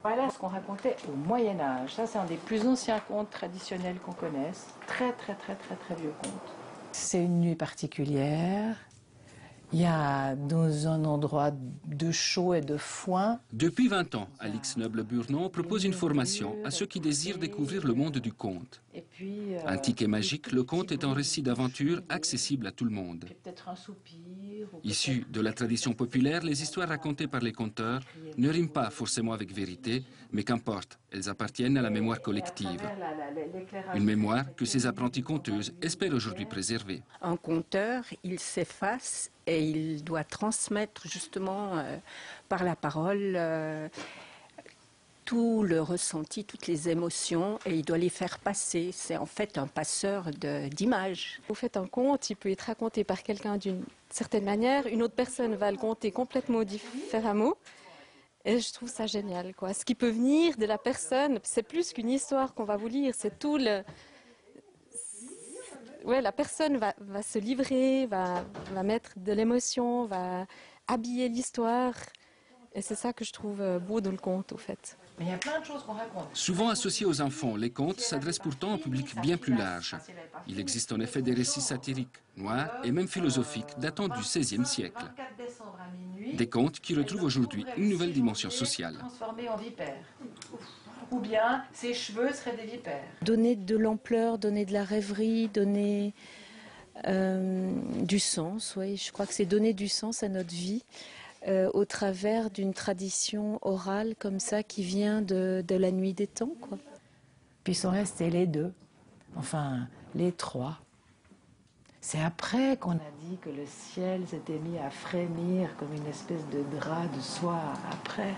Voilà ce qu'on racontait au Moyen-Âge. Ça, c'est un des plus anciens contes traditionnels qu'on connaisse. Très, très, très, très, très vieux conte. C'est une nuit particulière. Il y a dans un endroit de chaud et de foin. Depuis 20 ans, Alix Noble-Burnon propose une formation à ceux qui désirent découvrir le monde du conte. Antique et magique, le conte est un récit d'aventure accessible à tout le monde. Issu de la tradition populaire, les histoires racontées par les conteurs ne riment pas forcément avec vérité, mais qu'importe, elles appartiennent à la mémoire collective. Une mémoire que ces apprenties conteuses espèrent aujourd'hui préserver. Un conteur, il s'efface et il doit transmettre justement par la parole tout le ressenti, toutes les émotions, et il doit les faire passer. C'est en fait un passeur d'images. Vous faites un conte, il peut être raconté par quelqu'un d'une certaine manière, une autre personne va le conter complètement différemment, et je trouve ça génial, quoi. Ce qui peut venir de la personne, c'est plus qu'une histoire qu'on va vous lire, c'est tout le... Ouais, la personne va se livrer, va mettre de l'émotion, va habiller l'histoire, et c'est ça que je trouve beau dans le conte, au fait. Mais il y a plein de choses qu'on raconte. Souvent associés aux enfants, les contes s'adressent pourtant à un public bien plus large. Il existe en effet des récits satiriques, noirs et même philosophiques datant du XVIe siècle. Des contes qui retrouvent aujourd'hui une nouvelle dimension sociale. Transformé en vipère. Ou bien ses cheveux seraient des vipères. Donner de l'ampleur, donner de la rêverie, donner du sens, oui. Je crois que c'est donner du sens à notre vie. Au travers d'une tradition orale comme ça qui vient de la nuit des temps, quoi. Puis ils sont restés les deux, enfin les trois. C'est après qu'on a dit que le ciel s'était mis à frémir comme une espèce de drap de soie après.